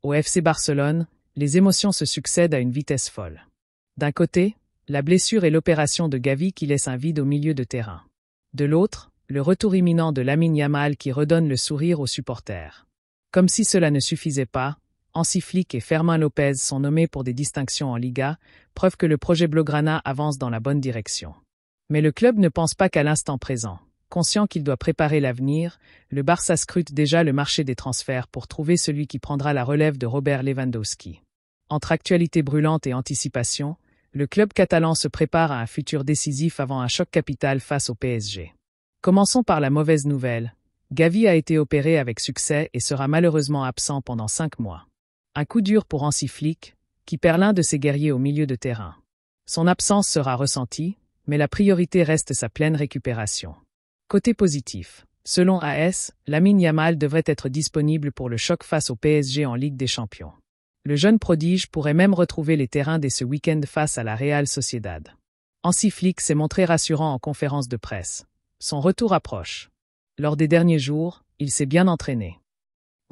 Au FC Barcelone, les émotions se succèdent à une vitesse folle. D'un côté, la blessure et l'opération de Gavi qui laissent un vide au milieu de terrain. De l'autre, le retour imminent de Lamine Yamal qui redonne le sourire aux supporters. Comme si cela ne suffisait pas, Hansi Flick et Fermín López sont nommés pour des distinctions en Liga, preuve que le projet Blaugrana avance dans la bonne direction. Mais le club ne pense pas qu'à l'instant présent. Conscient qu'il doit préparer l'avenir, le Barça scrute déjà le marché des transferts pour trouver celui qui prendra la relève de Robert Lewandowski. Entre actualité brûlante et anticipation, le club catalan se prépare à un futur décisif avant un choc capital face au PSG. Commençons par la mauvaise nouvelle. Gavi a été opéré avec succès et sera malheureusement absent pendant 5 mois. Un coup dur pour Hansi Flick, qui perd l'un de ses guerriers au milieu de terrain. Son absence sera ressentie, mais la priorité reste sa pleine récupération. Côté positif, selon AS, Lamine Yamal devrait être disponible pour le choc face au PSG en Ligue des Champions. Le jeune prodige pourrait même retrouver les terrains dès ce week-end face à la Real Sociedad. Hansi Flick s'est montré rassurant en conférence de presse. Son retour approche. Lors des derniers jours, il s'est bien entraîné.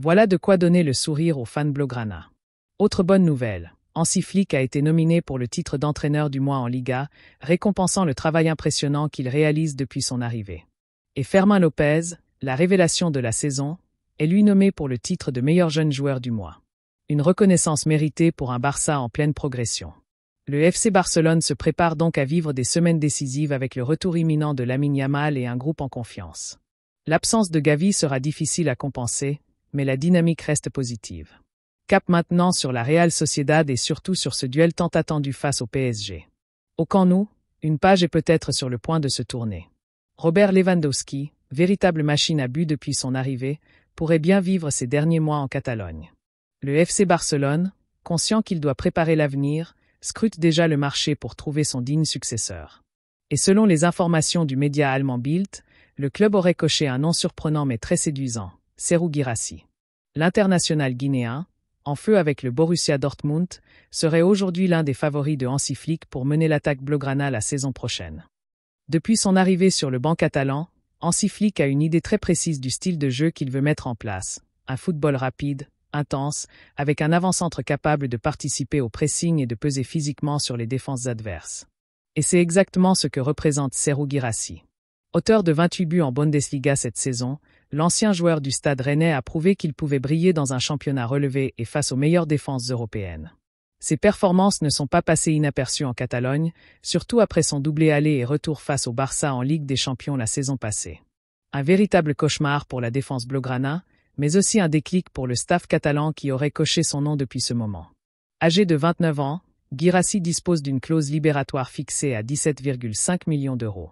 Voilà de quoi donner le sourire aux fans blaugrana. Autre bonne nouvelle, Hansi Flick a été nominé pour le titre d'entraîneur du mois en Liga, récompensant le travail impressionnant qu'il réalise depuis son arrivée. Et Fermín López, la révélation de la saison, est lui nommé pour le titre de meilleur jeune joueur du mois. Une reconnaissance méritée pour un Barça en pleine progression. Le FC Barcelone se prépare donc à vivre des semaines décisives avec le retour imminent de Lamine Yamal et un groupe en confiance. L'absence de Gavi sera difficile à compenser, mais la dynamique reste positive. Cap maintenant sur la Real Sociedad et surtout sur ce duel tant attendu face au PSG. Au Camp Nou, une page est peut-être sur le point de se tourner. Robert Lewandowski, véritable machine à but depuis son arrivée, pourrait bien vivre ses derniers mois en Catalogne. Le FC Barcelone, conscient qu'il doit préparer l'avenir, scrute déjà le marché pour trouver son digne successeur. Et selon les informations du média allemand Bild, le club aurait coché un nom surprenant mais très séduisant, Serhou Guirassy. L'international guinéen, en feu avec le Borussia Dortmund, serait aujourd'hui l'un des favoris de Hansi Flick pour mener l'attaque blaugrana la saison prochaine. Depuis son arrivée sur le banc catalan, Hansi Flick a une idée très précise du style de jeu qu'il veut mettre en place, un football rapide, intense, avec un avant-centre capable de participer au pressing et de peser physiquement sur les défenses adverses. Et c'est exactement ce que représente Serhou Guirassy. Auteur de 28 buts en Bundesliga cette saison, l'ancien joueur du Stade Rennais a prouvé qu'il pouvait briller dans un championnat relevé et face aux meilleures défenses européennes. Ses performances ne sont pas passées inaperçues en Catalogne, surtout après son doublé aller et retour face au Barça en Ligue des Champions la saison passée. Un véritable cauchemar pour la défense blaugrana, mais aussi un déclic pour le staff catalan qui aurait coché son nom depuis ce moment. Âgé de 29 ans, Guirassy dispose d'une clause libératoire fixée à 17,5 millions d'euros.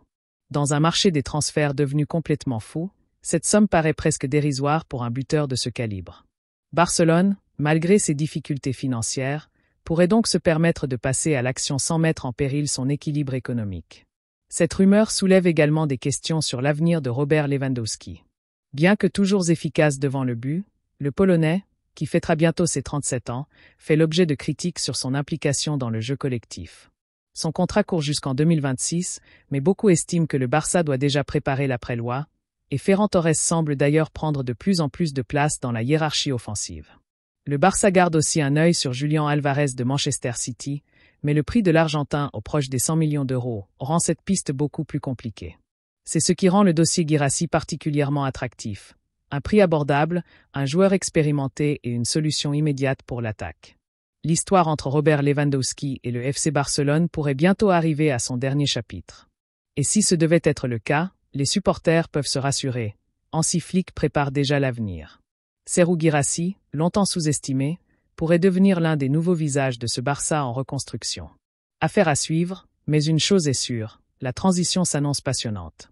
Dans un marché des transferts devenu complètement fou, cette somme paraît presque dérisoire pour un buteur de ce calibre. Barcelone, malgré ses difficultés financières, pourrait donc se permettre de passer à l'action sans mettre en péril son équilibre économique. Cette rumeur soulève également des questions sur l'avenir de Robert Lewandowski. Bien que toujours efficace devant le but, le Polonais, qui fêtera bientôt ses 37 ans, fait l'objet de critiques sur son implication dans le jeu collectif. Son contrat court jusqu'en 2026, mais beaucoup estiment que le Barça doit déjà préparer l'après-loi, et Ferran Torres semble d'ailleurs prendre de plus en plus de place dans la hiérarchie offensive. Le Barça garde aussi un œil sur Julián Álvarez de Manchester City, mais le prix de l'Argentin au proche des 100 millions d'euros rend cette piste beaucoup plus compliquée. C'est ce qui rend le dossier Guirassy particulièrement attractif. Un prix abordable, un joueur expérimenté et une solution immédiate pour l'attaque. L'histoire entre Robert Lewandowski et le FC Barcelone pourrait bientôt arriver à son dernier chapitre. Et si ce devait être le cas, les supporters peuvent se rassurer. Hansi Flick prépare déjà l'avenir. Serhou Guirassy, longtemps sous-estimé, pourrait devenir l'un des nouveaux visages de ce Barça en reconstruction. Affaire à suivre, mais une chose est sûre, la transition s'annonce passionnante.